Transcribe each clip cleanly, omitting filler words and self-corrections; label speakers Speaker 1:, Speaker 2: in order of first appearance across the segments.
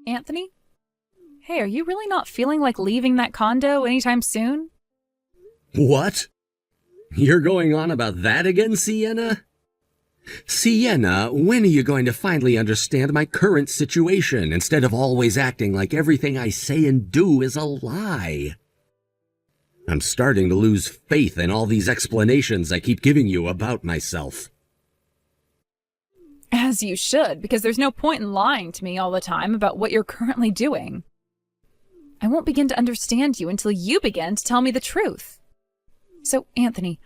Speaker 1: Anthony? Hey, are you really not feeling like leaving that condo anytime soon?
Speaker 2: What? You're going on about that again, Sienna? Sienna, when are you going to finally understand my current situation instead of always acting like everything I say and do is a lie? I'm starting to lose faith in all these explanations I keep giving you about myself.
Speaker 1: As you should, because there's no point in lying to me all the time about what you're currently doing. I won't begin to understand you until you begin to tell me the truth. So, Anthony,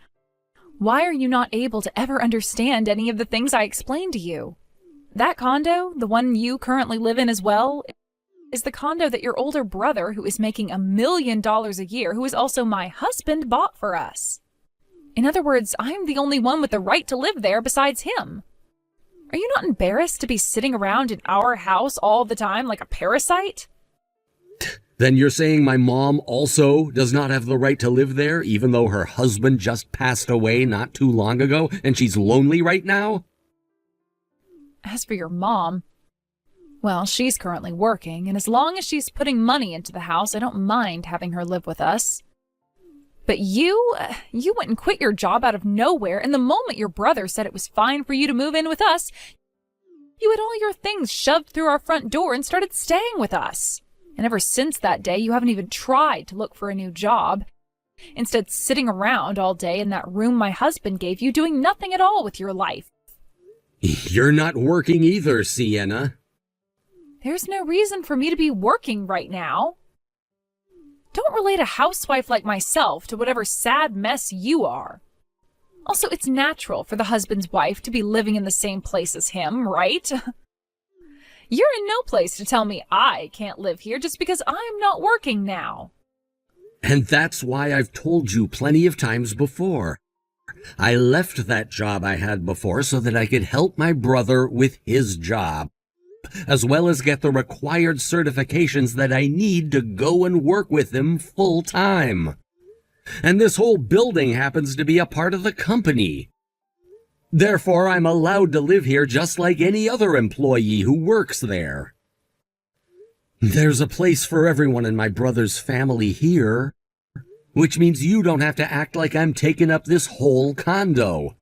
Speaker 1: why are you not able to ever understand any of the things I explained to you? That condo, the one you currently live in as well, is the condo that your older brother, who is making $1 million a year, who is also my husband, bought for us. In other words, I'm the only one with the right to live there besides him. Are you not embarrassed to be sitting around in our house all the time like a parasite?
Speaker 2: Then you're saying my mom also does not have the right to live there, even though her husband just passed away not too long ago, and she's lonely right now?
Speaker 1: As for your mom, well, she's currently working, and as long as she's putting money into the house, I don't mind having her live with us. But you went and quit your job out of nowhere, and the moment your brother said it was fine for you to move in with us, you had all your things shoved through our front door and started staying with us. And ever since that day, you haven't even tried to look for a new job. Instead, sitting around all day in that room my husband gave you, doing nothing at all with your life.
Speaker 2: You're not working either, Sienna.
Speaker 1: There's no reason for me to be working right now. Don't relate a housewife like myself to whatever sad mess you are. Also, it's natural for the husband's wife to be living in the same place as him, right? You're in no place to tell me I can't live here just because I'm not working now.
Speaker 2: And that's why I've told you plenty of times before. I left that job I had before so that I could help my brother with his job, as well as get the required certifications that I need to go and work with him full time. And this whole building happens to be a part of the company. Therefore, I'm allowed to live here just like any other employee who works there. There's a place for everyone in my brother's family here, which means you don't have to act like I'm taking up this whole condo,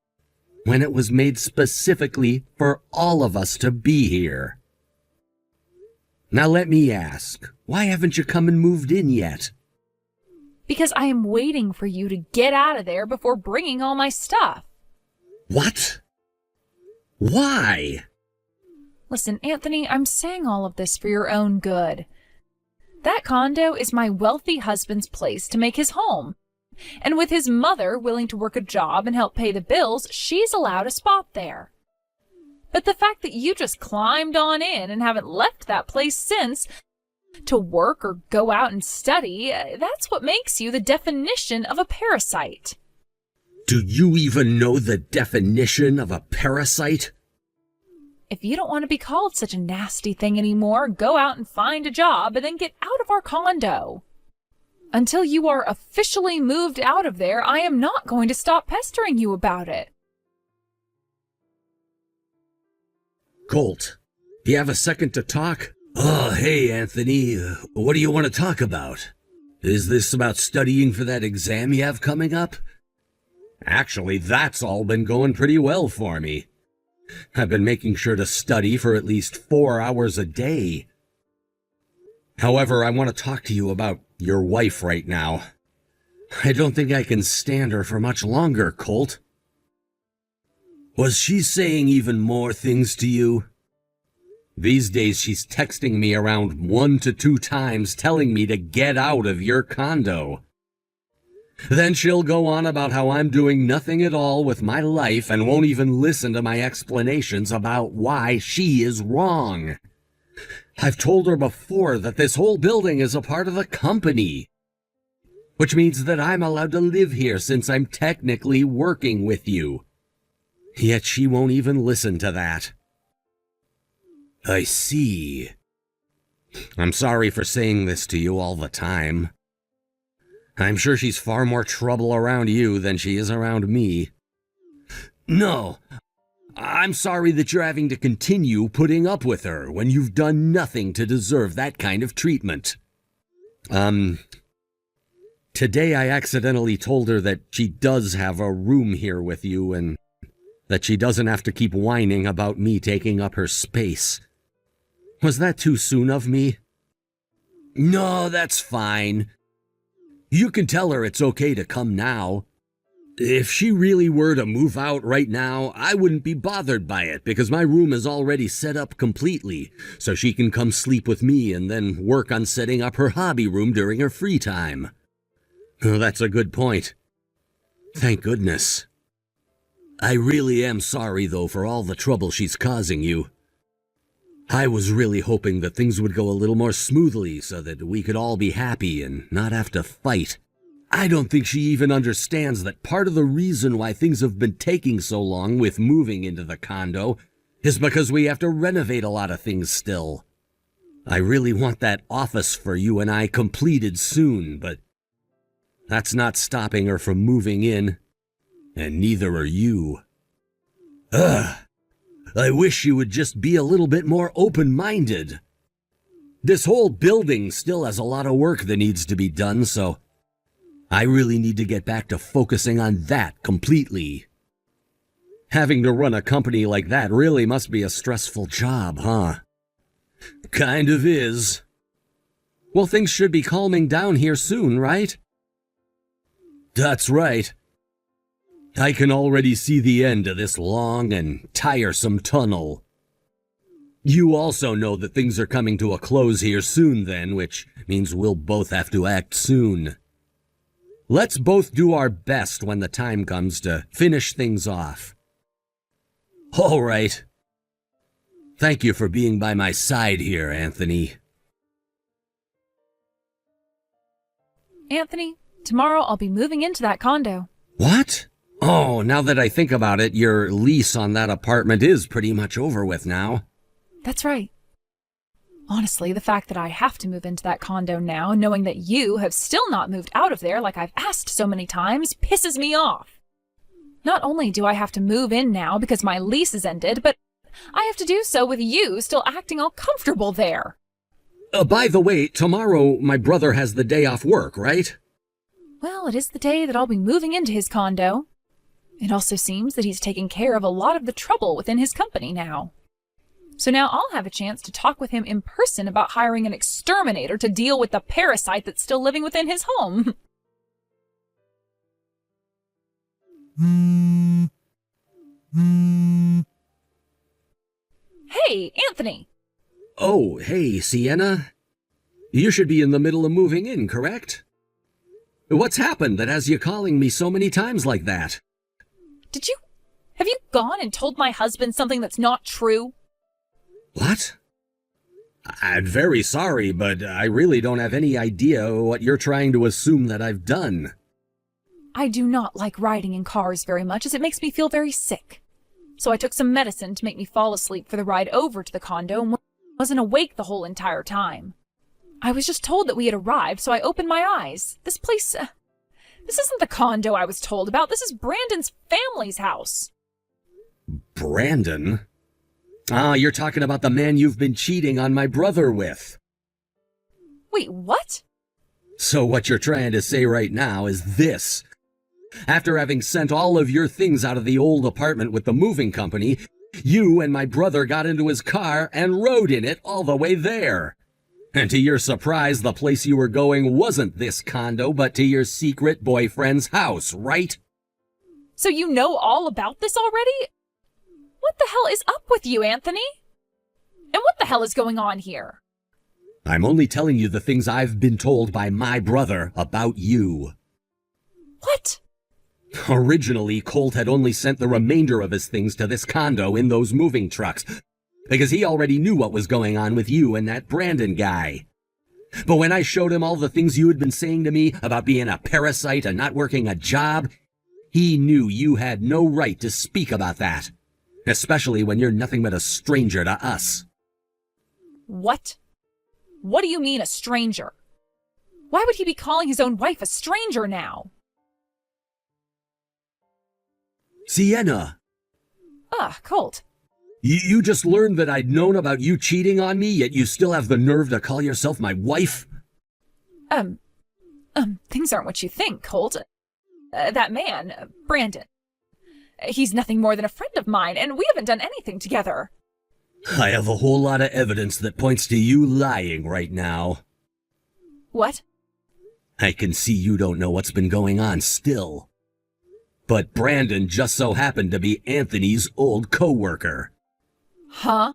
Speaker 2: when it was made specifically for all of us to be here. Now let me ask, why haven't you come and moved in yet?
Speaker 1: Because I am waiting for you to get out of there before bringing all my stuff.
Speaker 2: What? Why?
Speaker 1: Listen, Anthony, I'm saying all of this for your own good. That condo is my wealthy husband's place to make his home. And with his mother willing to work a job and help pay the bills, she's allowed a spot there. But the fact that you just climbed on in and haven't left that place since to work or go out and study, that's what makes you the definition of a parasite.
Speaker 2: Do you even know the definition of a parasite?
Speaker 1: If you don't want to be called such a nasty thing anymore, go out and find a job and then get out of our condo. Until you are officially moved out of there, I am not going to stop pestering you about it.
Speaker 2: Colt, do you have a second to talk? Oh, hey, Anthony, what do you want to talk about? Is this about studying for that exam you have coming up? Actually, that's all been going pretty well for me. I've been making sure to study for at least 4 hours a day. However, I want to talk to you about your wife right now. I don't think I can stand her for much longer, Colt. Was she saying even more things to you? These days she's texting me around 1 to 2 times telling me to get out of your condo. Then she'll go on about how I'm doing nothing at all with my life and won't even listen to my explanations about why she is wrong. I've told her before that this whole building is a part of the company, which means that I'm allowed to live here since I'm technically working with you. Yet she won't even listen to that. I see. I'm sorry for saying this to you all the time. I'm sure she's far more trouble around you than she is around me. No, I'm sorry that you're having to continue putting up with her when you've done nothing to deserve that kind of treatment. Today I accidentally told her that she does have a room here with you and that she doesn't have to keep whining about me taking up her space. Was that too soon of me? No, that's fine. You can tell her it's okay to come now. If she really were to move out right now, I wouldn't be bothered by it because my room is already set up completely, so she can come sleep with me and then work on setting up her hobby room during her free time. Oh, that's a good point. Thank goodness. I really am sorry, though, for all the trouble she's causing you. I was really hoping that things would go a little more smoothly so that we could all be happy and not have to fight. I don't think she even understands that part of the reason why things have been taking so long with moving into the condo is because we have to renovate a lot of things still. I really want that office for you and I completed soon, but that's not stopping her from moving in, and neither are you. I wish you would just be a little bit more open-minded. This whole building still has a lot of work that needs to be done, so I really need to get back to focusing on that completely. Having to run a company like that really must be a stressful job, huh? Kind of is. Well, things should be calming down here soon, right? That's right. I can already see the end of this long and tiresome tunnel. You also know that things are coming to a close here soon then, which means we'll both have to act soon. Let's both do our best when the time comes to finish things off. All right. Thank you for being by my side here, Anthony.
Speaker 1: Anthony, tomorrow I'll be moving into that condo.
Speaker 2: What? Oh, now that I think about it, your lease on that apartment is pretty much over with now.
Speaker 1: That's right. Honestly, the fact that I have to move into that condo now, knowing that you have still not moved out of there like I've asked so many times, pisses me off. Not only do I have to move in now because my lease is ended, but I have to do so with you still acting all comfortable there.
Speaker 2: By the way, tomorrow my brother has the day off work, right?
Speaker 1: Well, it is the day that I'll be moving into his condo. It also seems that he's taking care of a lot of the trouble within his company now. So now I'll have a chance to talk with him in person about hiring an exterminator to deal with the parasite that's still living within his home. Hey, Anthony!
Speaker 2: Oh, hey, Sienna. You should be in the middle of moving in, correct? What's happened that has you calling me so many times like that?
Speaker 1: Have you gone and told my husband something that's not true?
Speaker 2: What? I'm very sorry, but I really don't have any idea what you're trying to assume that I've done.
Speaker 1: I do not like riding in cars very much as it makes me feel very sick. So I took some medicine to make me fall asleep for the ride over to the condo and wasn't awake the whole entire time. I was just told that we had arrived, so I opened my eyes. This place, this isn't the condo I was told about. This is Brandon's family's house.
Speaker 2: Brandon? Ah, you're talking about the man you've been cheating on my brother with.
Speaker 1: Wait, what?
Speaker 2: So what you're trying to say right now is this. After having sent all of your things out of the old apartment with the moving company, you and my brother got into his car and rode in it all the way there. And to your surprise, the place you were going wasn't this condo, but to your secret boyfriend's house, right?
Speaker 1: So you know all about this already? What the hell is up with you, Anthony? And what the hell is going on here?
Speaker 2: I'm only telling you the things I've been told by my brother about you.
Speaker 1: What?
Speaker 2: Originally, Colt had only sent the remainder of his things to this condo in those moving trucks, because he already knew what was going on with you and that Brandon guy. But when I showed him all the things you had been saying to me about being a parasite and not working a job, he knew you had no right to speak about that. Especially when you're nothing but a stranger to us.
Speaker 1: What? What do you mean, a stranger? Why would he be calling his own wife a stranger now?
Speaker 2: Sienna!
Speaker 1: Colt.
Speaker 2: You just learned that I'd known about you cheating on me, yet you still have the nerve to call yourself my wife?
Speaker 1: Things aren't what you think, Colt. That man, Brandon. He's nothing more than a friend of mine, and we haven't done anything together.
Speaker 2: I have a whole lot of evidence that points to you lying right now.
Speaker 1: What?
Speaker 2: I can see you don't know what's been going on still. But Brandon just so happened to be Anthony's old co-worker.
Speaker 1: Huh?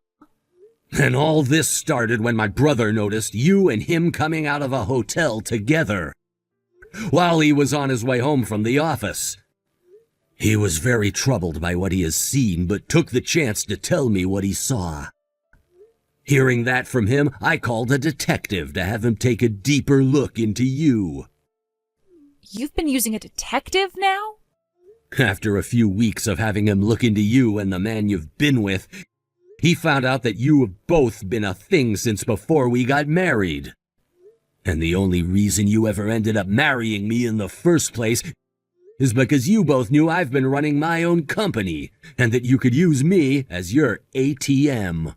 Speaker 2: And all this started when my brother noticed you and him coming out of a hotel together while he was on his way home from the office. He was very troubled by what he has seen, but took the chance to tell me what he saw. Hearing that from him, I called a detective to have him take a deeper look into you.
Speaker 1: You've been using a detective now?
Speaker 2: After a few weeks of having him look into you and the man you've been with, he found out that you have both been a thing since before we got married. And the only reason you ever ended up marrying me in the first place is because you both knew I've been running my own company, and that you could use me as your ATM.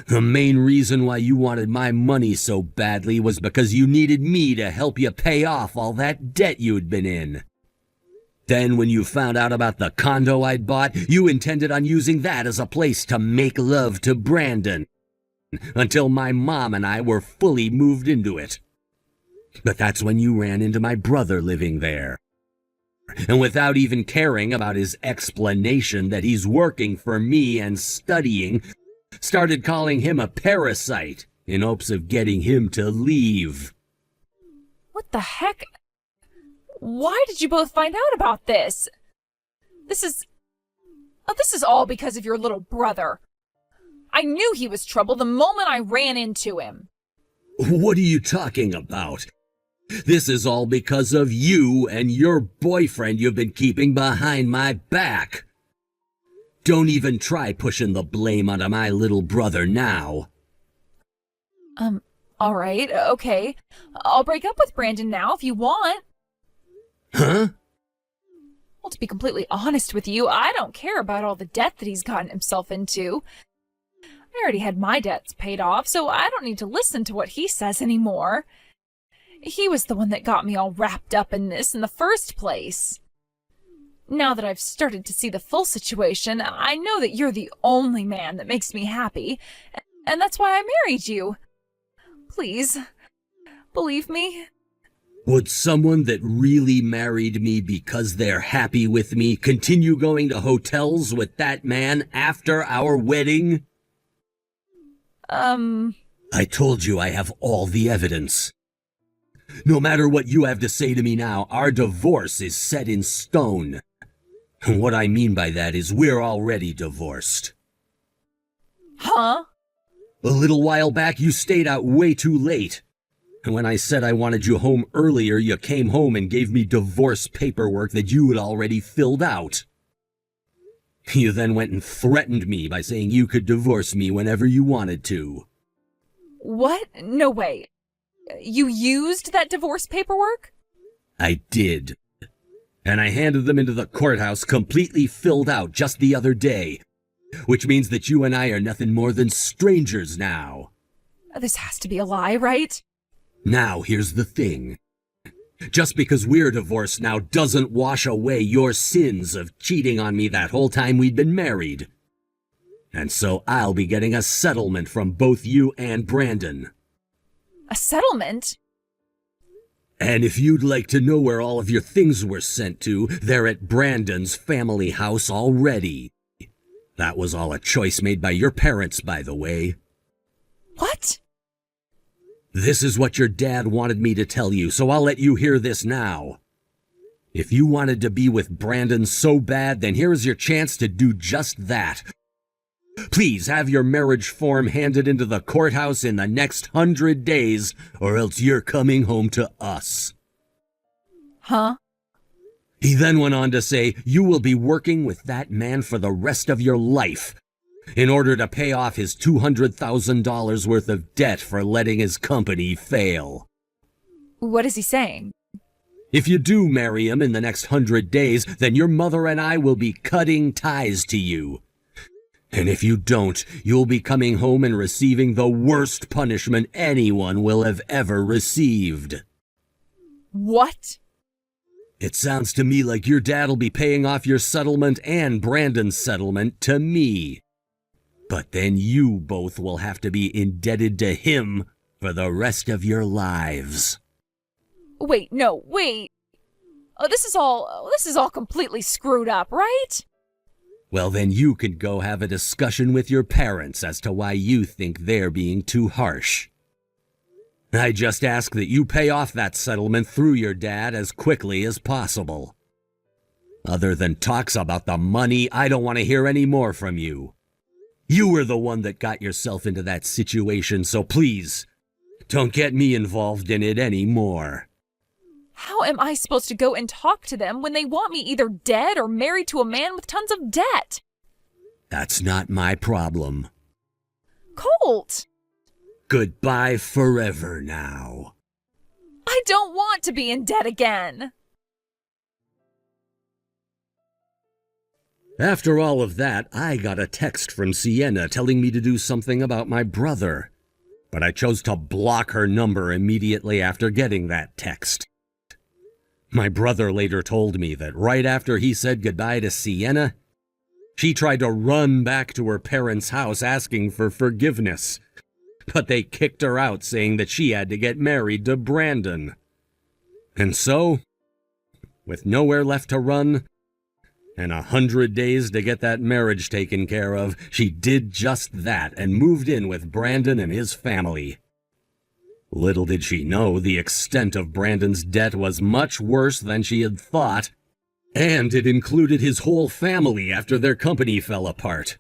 Speaker 2: The main reason why you wanted my money so badly was because you needed me to help you pay off all that debt you'd been in. Then when you found out about the condo I'd bought, you intended on using that as a place to make love to Brandon, until my mom and I were fully moved into it. But that's when you ran into my brother living there. And without even caring about his explanation that he's working for me and studying, started calling him a parasite in hopes of getting him to leave.
Speaker 1: What the heck? Why did you both find out about this? This is all because of your little brother. I knew he was trouble the moment I ran into him.
Speaker 2: What are you talking about? This is all because of you and your boyfriend you've been keeping behind my back. Don't even try pushing the blame onto my little brother now.
Speaker 1: All right, okay. I'll break up with Brandon now if you want.
Speaker 2: Huh?
Speaker 1: Well, to be completely honest with you, I don't care about all the debt that he's gotten himself into. I already had my debts paid off, so I don't need to listen to what he says anymore. He was the one that got me all wrapped up in this in the first place. Now that I've started to see the full situation, I know that you're the only man that makes me happy, and that's why I married you. Please, believe me.
Speaker 2: Would someone that really married me because they're happy with me continue going to hotels with that man after our wedding? I told you I have all the evidence. No matter what you have to say to me now, our divorce is set in stone. And what I mean by that is we're already divorced.
Speaker 1: Huh?
Speaker 2: A little while back, you stayed out way too late. And when I said I wanted you home earlier, you came home and gave me divorce paperwork that you had already filled out. You then went and threatened me by saying you could divorce me whenever you wanted to.
Speaker 1: What? No way. You used that divorce paperwork?
Speaker 2: I did. And I handed them into the courthouse completely filled out just the other day, which means that you and I are nothing more than strangers now.
Speaker 1: This has to be a lie, right?
Speaker 2: Now, here's the thing. Just because we're divorced now doesn't wash away your sins of cheating on me that whole time we'd been married. And so I'll be getting a settlement from both you and Brandon.
Speaker 1: A settlement?
Speaker 2: And if you'd like to know where all of your things were sent to, they're at Brandon's family house already. That was all a choice made by your parents, by the way.
Speaker 1: What?
Speaker 2: This is what your dad wanted me to tell you, so I'll let you hear this now. If you wanted to be with Brandon so bad, then here's your chance to do just that. Please have your marriage form handed into the courthouse in the next 100 days, or else you're coming home to us.
Speaker 1: Huh?
Speaker 2: He then went on to say, you will be working with that man for the rest of your life in order to pay off his $200,000 worth of debt for letting his company fail.
Speaker 1: What is he saying?
Speaker 2: If you do marry him in the next 100 days, then your mother and I will be cutting ties to you. And if you don't, you'll be coming home and receiving the worst punishment anyone will have ever received.
Speaker 1: What?
Speaker 2: It sounds to me like your dad'll be paying off your settlement and Brandon's settlement to me. But then you both will have to be indebted to him for the rest of your lives.
Speaker 1: Wait, no, wait. Oh, this is all completely screwed up, right?
Speaker 2: Well, then you can go have a discussion with your parents as to why you think they're being too harsh. I just ask that you pay off that settlement through your dad as quickly as possible. Other than talks about the money, I don't want to hear any more from you. You were the one that got yourself into that situation, so please, don't get me involved in it anymore.
Speaker 1: How am I supposed to go and talk to them when they want me either dead or married to a man with tons of debt?
Speaker 2: That's not my problem.
Speaker 1: Colt!
Speaker 2: Goodbye forever now.
Speaker 1: I don't want to be in debt again.
Speaker 2: After all of that, I got a text from Sienna telling me to do something about my brother. But I chose to block her number immediately after getting that text. My brother later told me that right after he said goodbye to Sienna, she tried to run back to her parents' house asking for forgiveness. But they kicked her out, saying that she had to get married to Brandon. And so, with nowhere left to run, and 100 days to get that marriage taken care of, she did just that and moved in with Brandon and his family. Little did she know the extent of Brandon's debt was much worse than she had thought, and it included his whole family after their company fell apart.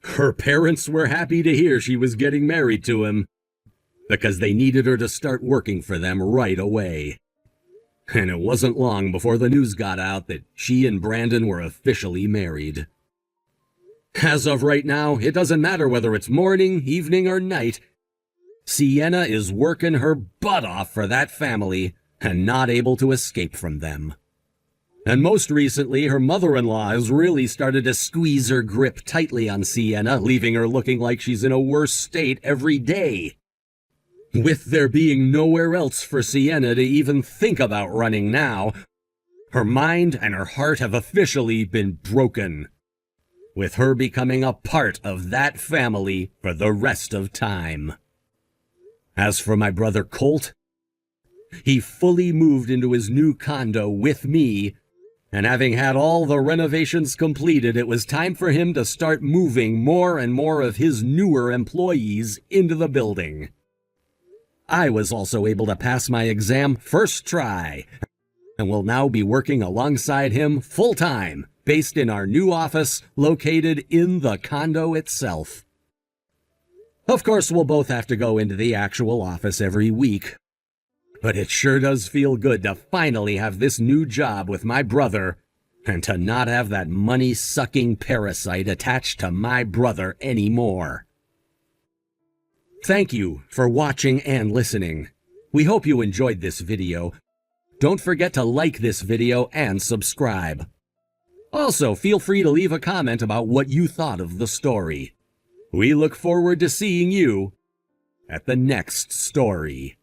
Speaker 2: Her parents were happy to hear she was getting married to him, because they needed her to start working for them right away. And it wasn't long before the news got out that she and Brandon were officially married. As of right now, it doesn't matter whether it's morning, evening, or night. Sienna is working her butt off for that family and not able to escape from them. And most recently, her mother-in-law has really started to squeeze her grip tightly on Sienna, leaving her looking like she's in a worse state every day. With there being nowhere else for Sienna to even think about running now, her mind and her heart have officially been broken, with her becoming a part of that family for the rest of time. As for my brother Colt, he fully moved into his new condo with me, and having had all the renovations completed, it was time for him to start moving more and more of his newer employees into the building. I was also able to pass my exam first try, and will now be working alongside him full-time, based in our new office located in the condo itself. Of course, we'll both have to go into the actual office every week, but it sure does feel good to finally have this new job with my brother and to not have that money-sucking parasite attached to my brother anymore. Thank you for watching and listening. We hope you enjoyed this video. Don't forget to like this video and subscribe. Also, feel free to leave a comment about what you thought of the story. We look forward to seeing you at the next story.